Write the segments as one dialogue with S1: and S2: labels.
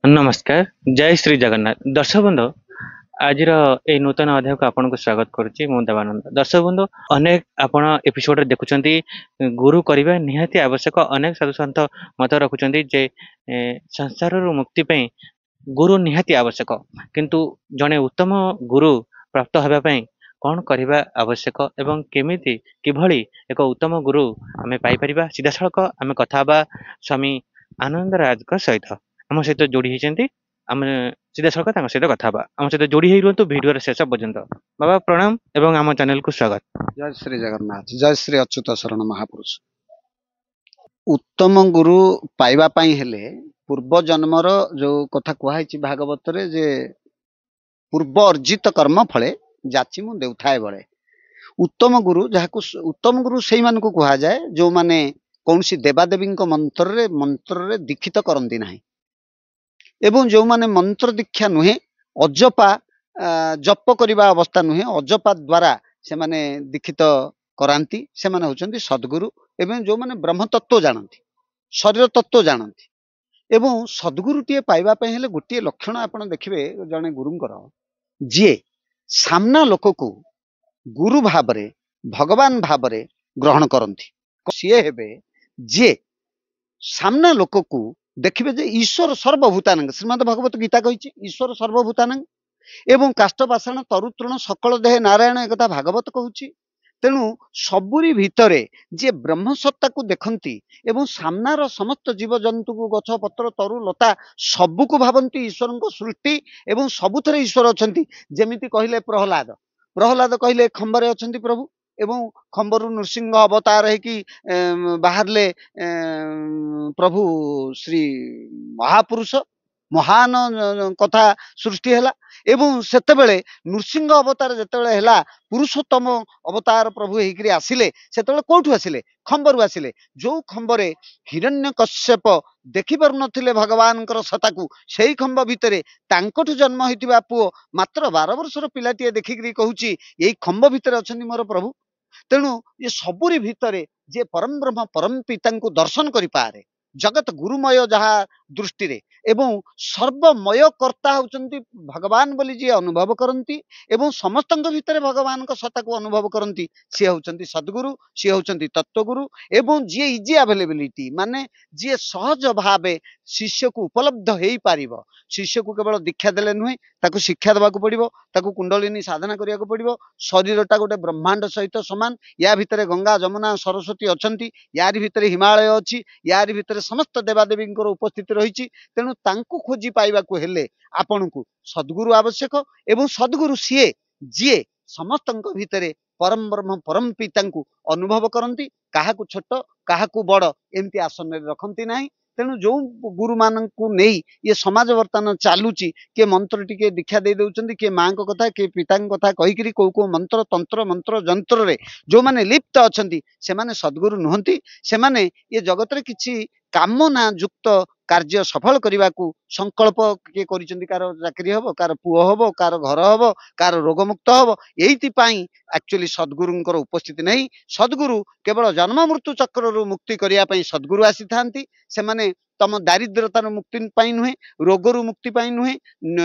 S1: नमस्कार। जय श्री जगन्नाथ। दर्शक बंधु, आज ये नूतन अध्याय को आपन को स्वागत करुच्ची मु देवानंद। दर्शक बंधु, अनेक आपण एपिसोड देखुचंती गुरु करिबा निहाती आवश्यक। अनेक साधु संत मत रखुचंती जे संसार रु मुक्ति पई गुरु निहाती आवश्यक। किंतु जने उत्तम गुरु प्राप्त हेबा पई कौन करिबा आवश्यक एवं केमिति किभଳି एक उत्तम गुरु आमे पाई परिबा, सीधा सड़क आमे कथा बा स्वामी आनंद राज का सहित आम सहित जोड़ी होती। आम सीधा सड़क सहित कथा आम सहित जोड़ी हो रुहतु भिडियो शेष पर्यंत। बाबा प्रणाम एवं आम चैनल को स्वागत।
S2: जय श्री जगन्नाथ, जय श्री अच्युत शरण महापुरुष। उत्तम गुरु पाइबा पाई हेले पूर्व जन्मर जो कथा कुहाई भागवत रे जे पूर्व अर्जित कर्म फले जाची मु देउथाए बळे। उत्तम गुरु जहाकु उत्तम गुरु सेही मान को कुहा जाए जो माने कौनसी देवादेवी मंत्र रे दीक्षित करंती नाही एवं जो माने मंत्र दीक्षा नुहे अजपा जप करिबा अवस्था नुहे अजपा द्वारा से माने दीक्षित करांती से माने होचंती सद्गुरु एवं जो माने ब्रह्म तत्व जानती शरीर तत्व जानती एवं सद्गुरु टीए पाइबा पे हेले गोटे लक्षण आपण देखिबे जने गुरुंकर जे सामना लोक को गुरु भाबरे भगवान भाबरे ग्रहण करंती सीए हेबे जे सामना लोक को देखिबे जे ईश्वर सर्वभूतानंग श्रीमद् भगवत गीता कहिछि ईश्वर सर्वभूतानंग एवं काष्ठ पाषाण तरुतृण सकल देहे नारायण एक भागवत कहूछि। तेणु सबुरी भितरे जे ब्रह्म सत्ता को देखंती एवं सामनार समस्त जीव जंतु को गछ पत्र तरु लता सबु को भावंती ईश्वर को सृष्टि एवं सबुथरे ईश्वर अछंती। जेमिति कहिले प्रहलाद प्रहलाद कहिले खंबरे अछंती प्रभु एवं खंबरु नृसिंह अवतार है कि बाहरले प्रभु श्री महापुरुष महान कथा सृष्टि हैला एवं सेतेबेले नृसिंह अवतार जेतेबेले हैला पुरुषोत्तम अवतार प्रभु हेकरी आसिले सेतेबेले कोठु आसिले खंबरु आसिले जो खंबरे हिरण्यकश्यप देखि पारु नथिले भगवानकर सत्ताकू सेही खंब भितरे तांकठु जन्म होइतिबा पुओ मात्र 12 वर्षर पिलाटिए देखिकरी कहूची एही खंब भितरे अछंती मोर प्रभु। तेणु ये सबुरी भितरे जे परम ब्रह्म परम पिता को दर्शन करि पारे जगत गुरुमय जहा दृष्टि रे एवं सर्वमय कर्ता होचंती भगवान बोली जी अनुभव करंती एवं समस्तंक भितरे भगवान को सत्ता को अनुभव करंती सी होचंती सद्गुरु सी होचंती तत्वगुरु एवं जी इजी अवेलेबिलिटी माने जी सहज भावे शिष्य को उपलब्ध हेई पारिबो। शिष्य को केवल दीक्षा देले नुहे ताकू शिक्षा देबा को पड़िबो ताकू कुंडलिनी साधना करिया को पड़िबो। शरीरटा गोटे ब्रह्मांड सहित समान या भितरे गंगा जमुना सरस्वती अछंती यारी भितरे हिमालय अछि यारी भितरे समस्त देवादेवी उपस्थित रही। तेणु तांकु खोजी पाइबा को हेले आपन को सद्गुरु आवश्यक एवं सद्गुरु सीए जीए समस्तंक भितरे परम ब्रह्म परम पिता को अनुभव करंती काहाकू छोट काहाकू बड़ एमती आसन रे रखंती नाही। तेणु जो गुरु मानन को नहीं ये समाज वर्तमान चालुची के मंत्र टिके दीक्षा दे दउचंदी के मां को कथा के पिता को कथा कहि करी को मंत्र तंत्र मंत्र जंत्र रे जो माने लिप्त अछंती से माने सद्गुरु नुहंती। से माने ये जगत रे किछि कामना युक्त कार्य सफल करने को संकल्प किए करिसेंती कार चाकरी हबो कार पुओ हबो कार घर हबो कार रोग मुक्त हबो एइति पाई एक्चुअली सद्गुरुंकर उपस्थिति नहीं। सद्गुरु केवल जन्म मृत्यु चक्र रु मुक्ति करिया पई सद्गुरु आसी थांती। से माने तम दारिद्रतार मुक्ति पाई नुहे रोगरु मुक्ति पाई नुहे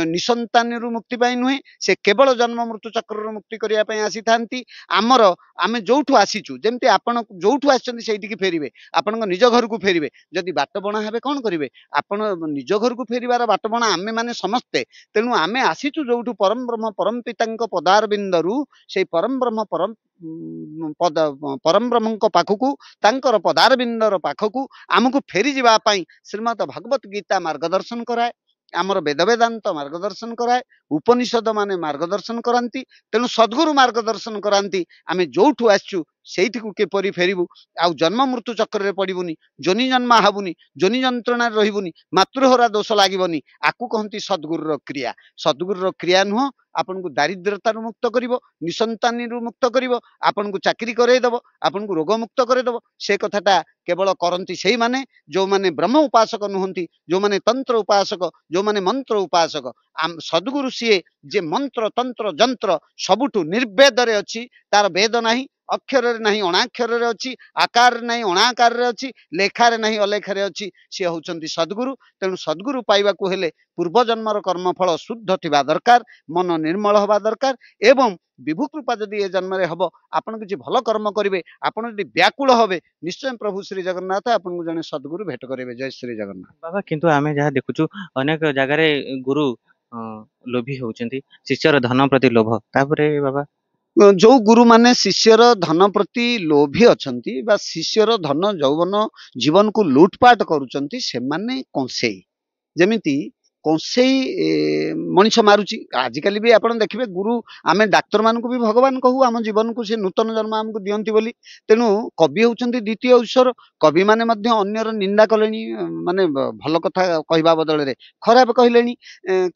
S2: निसंतान रु मुक्ति पाई नुहे से केवल जन्म मृत्यु चक्र रु मुक्ति करिया पई आसी थांती। आमर आमे जोठु आसीचु जेमते आपण जोठु आछंती सेइटिकी फेरिबे आपनक निज घर को फेरिबे जदि बाट बणा हेबे कोन करिवे आपण निज घर को फेरिबार बाट बणा आमे माने समस्ते। तेणु आमे आसीचु जोठु परम ब्रह्म परम पितांक पदार बिंदरु से परम ब्रह्म परम पद परम ब्रह्म पाखकू तांकर पदार बिंदर पाखकू आमको फेरी जिबा पाई श्रीमद् भगवत गीता मार्गदर्शन कराए आमर वेद वेदांत मार्गदर्शन कराए उपनिषद माने मार्गदर्शन करांती। तेणु सद्गुरु मार्गदर्शन करांती आमे जोठु आछू सेठी को केपरि फेरिबु आउ जन्म मृत्यु चक्र रे पड़िबुनी जोनि जन्म हबुनी जोनि जंत्रणा रहिबुनी मातृहरा दोष लागिबनी आकु कहंती सद्गुरु रो क्रिया। सद्गुरु रो क्रिया नुह आपन को दारिद्रता मुक्त करिवो निसंतानी रु मुक्त करिवो आपन को चाकरी करे दबो आपन को रोग मुक्त करे दबो। से कथाटा केवल करंती सेही माने जो माने ब्रह्म उपासक नुहंती जो माने तंत्र उपासक जो माने मंत्र उपासक सद्गुरु सीए जे मंत्र तंत्र जंत्र सबुठु निर्वेद रे अछि तार वेद नाही ଅକ୍ଷରରେ ନାହିଁ ଅଣାକ୍ଷରରେ ଅଛି, ଆକାରରେ ନାହିଁ ଅଣାକାରରେ ଅଛି, ଲେଖାରେ ନାହିଁ ଅଲେଖାରେ ଅଛି, ସେ ହେଉଛନ୍ତି ସଦ୍ଗୁରୁ। ତେଣୁ ସଦ୍ଗୁରୁ ପାଇବାକୁ ହେଲେ ପୂର୍ବ ଜନ୍ମର କର୍ମଫଳ ଶୁଦ୍ଧ ଥିବା ଦରକାର, ମନ ନିର୍ମଳ ହେବା ଦରକାର। ଏବଂ ବିଭୁ କୃପା ଯଦି ଏ ଜନ୍ମରେ ହବ, ଆପଣ କିଛି ଭଲ କର୍ମ କରିବେ, ଆପଣ ଯଦି ବ୍ୟାକୁଳ ହେବେ, ନିଶ୍ଚୟ ପ୍ରଭୁ ଶ୍ରୀ ଜଗନ୍ନାଥ ଆପଣଙ୍କୁ ଜଣେ ସଦ୍ଗୁରୁ ଭେଟ କରିବେ। ଜୟ ଶ୍ରୀ ଜଗନ୍ନାଥ।
S1: ବାବା କିନ୍ତୁ ଆମେ ଯାହା ଦେଖୁଛୁ ଅନେକ ଜାଗାରେ ଗୁରୁ ଅ, ଲୋଭୀ ହଉଛନ୍ତି, ଶିଷ୍ୟର ଧନ ପ୍ରତି ଲୋଭ। ତାପରେ ବାବା
S2: ଯୋଉ ଗୁରୁ ମାନେ ଶିଷ୍ୟର ଧନ ପ୍ରତି ଲୋଭୀ ଅଛନ୍ତି ବା ଶିଷ୍ୟର ଧନ ଯୌବନ ଜୀବନକୁ ଲୁଟପାଟ କରୁଛନ୍ତି, ସେମାନେ କଂସେଇ। ଯେମିତି କଂସେଇ ମଣିଷ ମାରୁଛି। ଆଜିକାଲି ବି ଆପଣ ଦେଖିବେ ଗୁରୁ, ଆମେ ଡାକ୍ତରମାନଙ୍କୁ ବି ଭଗବାନ କହୁ, ଆମ ଜୀବନକୁ ସେ ନୂତନ ଜନ୍ମ ଆମକୁ ଦିଅନ୍ତି ବୋଲି। ତେଣୁ କବି ହେଉଛନ୍ତି ଦ୍ୱିତୀୟ ଈଶ୍ୱର। କବିମାନେ ମଧ୍ୟ ଅନ୍ୟର ନିନ୍ଦା କଲେଣି, ମାନେ ଭଲ କଥା କହିବା ବଦଳରେ ଖରାପ କହିଲେଣି।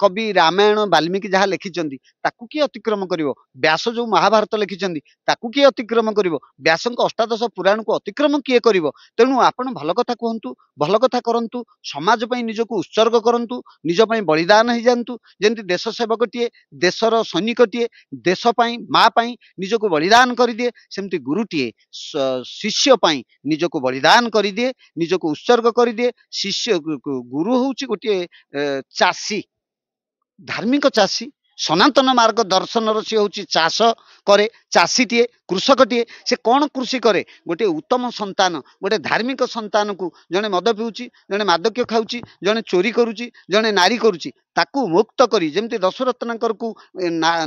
S2: କବି ରାମାୟଣ ବାଲ୍ମୀକି ଯାହା ଲେଖିଛନ୍ତି ତାକୁ କିଏ ଅତିକ୍ରମ କରିବ? ବ୍ୟାସ ଯୋଉ ମହାଭାରତ ଲେଖିଛନ୍ତି ତାକୁ କିଏ ଅତିକ୍ରମ କରିବ? ବ୍ୟାସଙ୍କ ଅଷ୍ଟାଦଶ ପୁରାଣକୁ ଅତିକ୍ରମ କିଏ କରିବ? ତେଣୁ ଆପଣ ଭଲ କଥା କୁହନ୍ତୁ, ଭଲ କଥା କରନ୍ତୁ, ସମାଜ ପାଇଁ ନିଜକୁ ଉତ୍ସର୍ଗ କରନ୍ତୁ, ନିଜ ପାଇଁ ବଳିଦାନ ହେଇଯାଆନ୍ତୁ। ଯେମିତି ଦେଶ ସେବକଟିଏ, ଦେଶର ସୈନିକଟିଏ ଦେଶ ପାଇଁ, ମା ପାଇଁ ନିଜକୁ ବଳିଦାନ କରିଦିଏ, ସେମିତି ଗୁରୁଟିଏ ଶିଷ୍ୟ ପାଇଁ ନିଜକୁ ବଳିଦାନ କରିଦିଏ, ନିଜକୁ ଉତ୍ସର୍ଗ କରିଦିଏ। ଶିଷ୍ୟ ଗୁରୁ ହଉଛି ଗୋଟିଏ ଚାଷୀ, ଧାର୍ମିକ ଚାଷୀ। ସନାତନ ମାର୍ଗ ଦର୍ଶନର ସିଏ ହଉଛି ଚାଷ କରେ, ଚାଷୀଟିଏ, କୃଷକଟିଏ। ସେ କ'ଣ କୃଷି କରେ? ଗୋଟିଏ ଉତ୍ତମ ସନ୍ତାନ, ଗୋଟେ ଧାର୍ମିକ ସନ୍ତାନକୁ ଜଣେ ମଦ ପିଉଛି, ଜଣେ ମାଦକ୍ୟ ଖାଉଛି, ଜଣେ ଚୋରି କରୁଛି, ଜଣେ ନାରୀ କରୁଛି, ତାକୁ ମୁକ୍ତ କରି, ଯେମିତି ଦଶରତ୍ନାଙ୍କରକୁ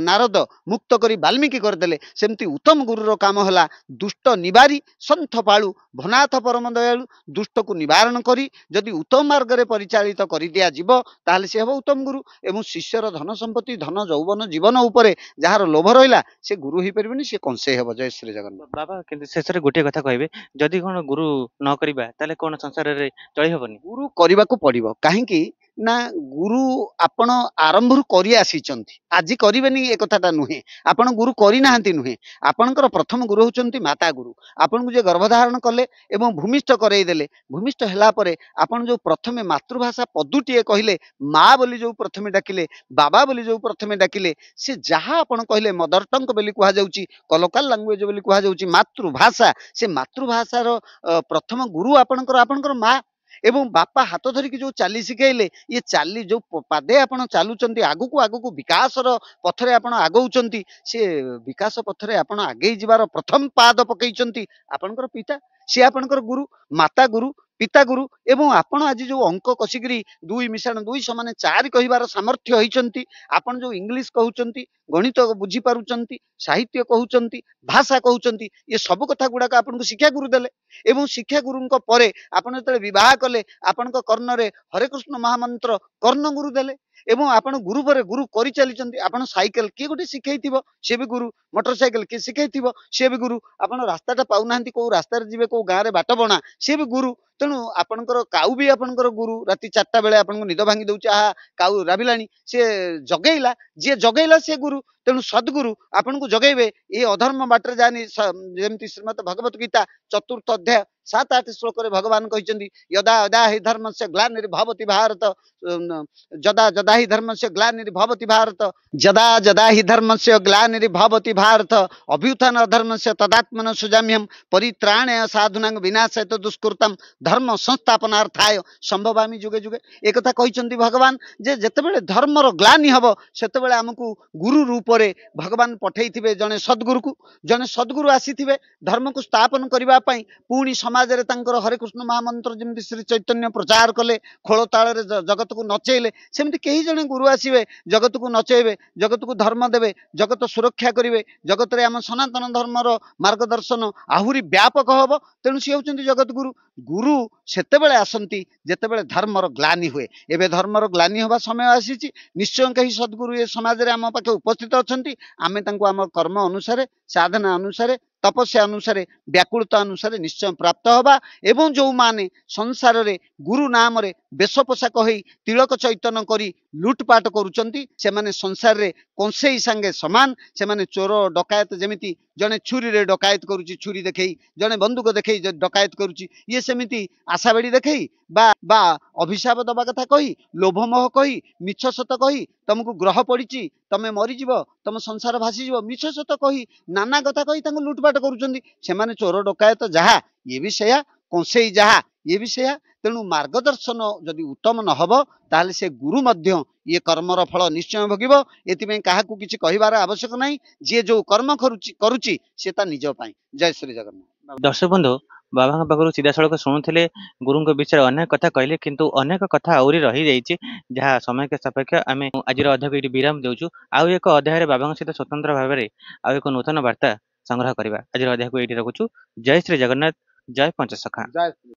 S2: ନାରଦ ମୁକ୍ତ କରି ବାଲ୍ମୀକି କରିଦେଲେ, ସେମିତି ଉତ୍ତମ ଗୁରୁର କାମ ହେଲା ଦୁଷ୍ଟ ନିବାରି ସନ୍ଥ ପାଳୁ ଭନାଥ ପରମ ଦୟାଳୁ। ଦୁଷ୍ଟକୁ ନିବାରଣ କରି ଯଦି ଉତ୍ତମ ମାର୍ଗରେ ପରିଚାଳିତ କରିଦିଆଯିବ, ତାହେଲେ ସେ ହେବ ଉତ୍ତମ ଗୁରୁ। ଏବଂ ଶିଷ୍ୟର ଧନ ସମ୍ପତ୍ତି, ଧନ ଯୌବନ, ଜୀବନ ଉପରେ ଯାହାର ଲୋଭ ରହିଲା, ସେ ଗୁରୁ ହେଇପାରିବନି, ସେ କଂସେଇ ହେବ। ଜୟ ଶ୍ରୀ ଜଗନ୍ନାଥ।
S1: ବାବା କିନ୍ତୁ ଶେଷରେ ଗୋଟିଏ କଥା କହିବେ, ଯଦି କ'ଣ ଗୁରୁ ନ କରିବା ତାହେଲେ କ'ଣ ସଂସାରରେ ଚଳି ହବନି?
S2: ଗୁରୁ କରିବାକୁ ପଡିବ। କାହିଁକି ନା ଗୁରୁ ଆପଣ ଆରମ୍ଭରୁ କରି ଆସିଛନ୍ତି, ଆଜି କରିବେନି ଏ କଥାଟା ନୁହେଁ। ଆପଣ ଗୁରୁ କରିନାହାନ୍ତି ନୁହେଁ, ଆପଣଙ୍କର ପ୍ରଥମ ଗୁରୁ ହେଉଛନ୍ତି ମାତା ଗୁରୁ। ଆପଣଙ୍କୁ ଯେ ଗର୍ଭଧାରଣ କଲେ ଏବଂ ଭୂମିଷ୍ଠ କରେଇଦେଲେ, ଭୂମିଷ୍ଠ ହେଲା ପରେ ଆପଣ ଯୋଉ ପ୍ରଥମେ ମାତୃଭାଷା ପଦୁଟିଏ କହିଲେ, ମା ବୋଲି ଯୋଉ ପ୍ରଥମେ ଡାକିଲେ, ବାବା ବୋଲି ଯୋଉ ପ୍ରଥମେ ଡାକିଲେ, ସେ ଯାହା ଆପଣ କହିଲେ ମଦର ଟଙ୍ଗ ବୋଲି କୁହାଯାଉଛି, କଲୋକାଲ ଲାଙ୍ଗୁଏଜ ବୋଲି କୁହାଯାଉଛି, ମାତୃଭାଷା। ସେ ମାତୃଭାଷାର ପ୍ରଥମ ଗୁରୁ ଆପଣଙ୍କର ମା। ଏବଂ ବାପା ହାତ ଧରିକି ଯୋଉ ଚାଲି ଶିଖେଇଲେ, ଇଏ ଚାଲି ଯୋଉ ପାଦେ ଆପଣ ଚାଲୁଛନ୍ତି ଆଗକୁ ଆଗକୁ ବିକାଶର ପଥରେ ଆପଣ ଆଗଉଛନ୍ତି, ସେ ବିକାଶ ପଥରେ ଆପଣ ଆଗେଇ ଯିବାର ପ୍ରଥମ ପାଦ ପକେଇଛନ୍ତି ଆପଣଙ୍କର ପିତା। ସିଏ ଆପଣଙ୍କର ଗୁରୁ, ମାତା ଗୁରୁ, ପିତା ଗୁରୁ। ଏବଂ ଆପଣ ଆଜି ଯୋଉ ଅଙ୍କ କଷିକିରି 2 ମିଶାଣ 2 ସମାନ 4 କହିବାର ସାମର୍ଥ୍ୟ ହେଇଛନ୍ତି, ଆପଣ ଯୋଉ ଇଂଲିଶ କହୁଛନ୍ତି, ଗଣିତ ବୁଝିପାରୁଛନ୍ତି, ସାହିତ୍ୟ କହୁଛନ୍ତି, ଭାଷା କହୁଛନ୍ତି, ଏ ସବୁ କଥା ଗୁଡାକ ଆପଣଙ୍କୁ ଶିକ୍ଷା ଗୁରୁ ଦେଲେ। ଏବଂ ଶିକ୍ଷା ଗୁରୁଙ୍କ ପରେ ଆପଣ ଯେତେବେଳେ ବିବାହ କଲେ, ଆପଣଙ୍କ କର୍ଣ୍ଣରେ ହରେ କୃଷ୍ଣ ମହାମନ୍ତ୍ର କର୍ଣ୍ଣ ଗୁରୁ ଦେଲେ। ଏବଂ ଆପଣ ଗୁରୁ ପରେ ଗୁରୁ କରିଚାଲିଛନ୍ତି। ଆପଣ ସାଇକେଲ କିଏ ଗୋଟେ ଶିଖେଇଥିବ, ସିଏ ବି ଗୁରୁ। ମୋଟର ସାଇକେଲ କିଏ ଶିଖେଇଥିବ, ସିଏ ବି ଗୁରୁ। ଆପଣ ରାସ୍ତାଟା ପାଉନାହାନ୍ତି, କୋଉ ରାସ୍ତାରେ ଯିବେ, କୋଉ ଗାଁରେ ବାଟ ବଣା, ସିଏ ବି ଗୁରୁ। ତେଣୁ ଆପଣଙ୍କର କାଉ ବି ଆପଣଙ୍କର ଗୁରୁ। ରାତି 4ଟା ବେଳେ ଆପଣଙ୍କୁ ନିଦ ଭାଙ୍ଗି ଦଉଛି, ଆହା କାଉ ରାବିଲାଣି, ସିଏ ଜଗେଇଲା, ଯିଏ ଜଗେଇଲା ସିଏ ଗୁରୁ। ତେଣୁ ସଦ୍ଗୁରୁ ଆପଣଙ୍କୁ ଜଗେଇବେ, ଏ ଅଧର୍ମ ବାଟରେ ଯାନି। ଯେମିତି ଶ୍ରୀମଦ ଭଗବତ ଗୀତା 4th ଅଧ୍ୟାୟ 7-8 ଶ୍ଲୋକରେ ଭଗବାନ କହିଛନ୍ତି, ଯଦା ଯଦା ହି ଧର୍ମସ୍ୟ ଗ୍ଲାନିର୍ଭବତି ଭାରତ, ଯଦା ଯଦା ହି ଧର୍ମସ୍ୟ ଗ୍ଲାନିର୍ଭବତି ଭାରତ, ଯଦା ଯଦା ହି ଧର୍ମସ୍ୟ ଗ୍ଲାନିର୍ଭବତି ଭାରତ, ଅଭ୍ୟୁତ୍ଥାନ ଅଧର୍ମସ୍ୟ ତଦାତ୍ମନ ସୁଜାମ୍ୟହମ୍, ପରିତ୍ରାଣୟ ସାଧୁନାଂ ବିନାଶୟତ ଦୁଷ୍କୃତମ୍, ଧର୍ମ ସଂସ୍ଥାପନାର୍ଥାୟ ସମ୍ଭବାମି ଯୁଗେ ଯୁଗେ। ଏକଥା କହିଛନ୍ତି ଭଗବାନ, ଯେ ଯେତେବେଳେ ଧର୍ମର ଗ୍ଲାନି ହବ, ସେତେବେଳେ ଆମକୁ ଗୁରୁ ରୂପରେ ଭଗବାନ ପଠେଇଥିବେ ଜଣେ ସଦ୍ଗୁରୁକୁ। ଜଣେ ସଦ୍ଗୁରୁ ଆସିଥିବେ ଧର୍ମକୁ ସ୍ଥାପନ କରିବା ପାଇଁ। ପୁଣି ସମାଜରେ ତାଙ୍କର ହରେ କୃଷ୍ଣ ମହାମନ୍ତ୍ର ଯେମିତି ଶ୍ରୀ ଚୈତନ୍ୟ ପ୍ରଚାର କଲେ, ଖୋଳ ତାଳରେ ଜଗତକୁ ନଚେଇଲେ, ସେମିତି କେହି ଜଣେ ଗୁରୁ ଆସିବେ, ଜଗତକୁ ନଚେଇବେ, ଜଗତକୁ ଧର୍ମ ଦେବେ, ଜଗତ ସୁରକ୍ଷା କରିବେ, ଜଗତରେ ଆମ ସନାତନ ଧର୍ମର ମାର୍ଗଦର୍ଶନ ଆହୁରି ବ୍ୟାପକ ହବ। ତେଣୁ ସିଏ ହେଉଛନ୍ତି ଜଗତ ଗୁରୁ। ଗୁରୁ ସେତେବେଳେ ଆସନ୍ତି ଯେତେବେଳେ ଧର୍ମର ଗ୍ଲାନି ହୁଏ। ଏବେ ଧର୍ମର ଗ୍ଲାନି ହେବା ସମୟ ଆସିଛି। ନିଶ୍ଚୟ କେହି ସଦ୍ଗୁରୁ ଏ ସମାଜରେ ଆମ ପାଖେ ଉପସ୍ଥିତ ଅଛନ୍ତି। ଆମେ ତାଙ୍କୁ ଆମ କର୍ମ ଅନୁସାରେ, ସାଧନା ଅନୁସାରେ, ତପସ୍ୟା ଅନୁସାରେ, ବ୍ୟାକୁଳତା ଅନୁସାରେ ନିଶ୍ଚୟ ପ୍ରାପ୍ତ ହବା। ଏବଂ ଯୋଉମାନେ ସଂସାରରେ ଗୁରୁ ନାମରେ ବେଶ ପୋଷାକ ହେଇ ତିଳକ ଚୈତନ କରି ଲୁଟପାଟ କରୁଛନ୍ତି, ସେମାନେ ସଂସାରରେ କଂସେଇ ସାଙ୍ଗେ ସମାନ। ସେମାନେ ଚୋର ଡକାୟତ, ଯେମିତି ଜଣେ ଛୁରୀରେ ଡକାୟତ କରୁଛି ଛୁରୀ ଦେଖେଇ, ଜଣେ ବନ୍ଧୁକ ଦେଖେଇ ଡକାୟତ କରୁଛି, ଇଏ ସେମିତି ଆଶାବେଡି ଦେଖେଇ ବା ଅଭିଶାପ ଦବା କଥା କହି, ଲୋଭମୋହ କହି, ମିଛ ସତ କହି, ତମକୁ ଗ୍ରହ ପଡିଛି, ତମେ ମରିଯିବ, ତମ ସଂସାର ଭାସିଯିବ, ମିଛ ସତ କହି ନାନା କଥା କହି ତାଙ୍କୁ ଲୁଟପାଟ କରୁଛନ୍ତି। ସେମାନେ ଚୋର ଡକାୟତ ଯାହା, ଇଏ ବି ସେଇଆ, କଂସେଇ ଯାହା, ଇଏ ବି ସେଇଆ। ତେଣୁ ମାର୍ଗଦର୍ଶନ ଯଦି ଉତ୍ତମ ନ ହବ ତାହେଲେ ସେ ଗୁରୁ ମଧ୍ୟ ଇଏ କର୍ମର ଫଳ ନିଶ୍ଚୟ ଭୋଗିବ। ଏଥିପାଇଁ କାହାକୁ କିଛି କହିବାର ଆବଶ୍ୟକ ନାହିଁ। ଯିଏ ଯୋଉ କର୍ମ କରୁଛି ସେ ତା ନିଜ ପାଇଁ। ଜୟ ଶ୍ରୀ ଜଗନ୍ନାଥ।
S1: ଦର୍ଶକ ବନ୍ଧୁ, ବାବାଙ୍କ ପାଖରୁ ସିଧାସଳଖ ଶୁଣୁଥିଲେ, ଗୁରୁଙ୍କ ବିଷୟରେ ଅନେକ କଥା କହିଲେ, କିନ୍ତୁ ଅନେକ କଥା ଆହୁରି ରହିଯାଇଛି ଯାହା ସମୟ ସାପେକ୍ଷ। ଆମେ ଆଜିର ଅଧ୍ୟାୟକୁ ଏଇଠି ବିରାମ ଦେଉଛୁ। ଆଉ ଏକ ଅଧ୍ୟାୟରେ ବାବାଙ୍କ ସହିତ ସ୍ୱତନ୍ତ୍ର ଭାବରେ ଆଉ ଏକ ନୂତନ ବାର୍ତ୍ତା ସଂଗ୍ରହ କରିବା। ଆଜିର ଅଧ୍ୟାୟକୁ ଏଇଠି ରଖୁଛୁ। ଜୟ ଶ୍ରୀ ଜଗନ୍ନାଥ, ଜୟ ପଞ୍ଚସଖା।
S2: ଜୟ ଶ୍ରୀ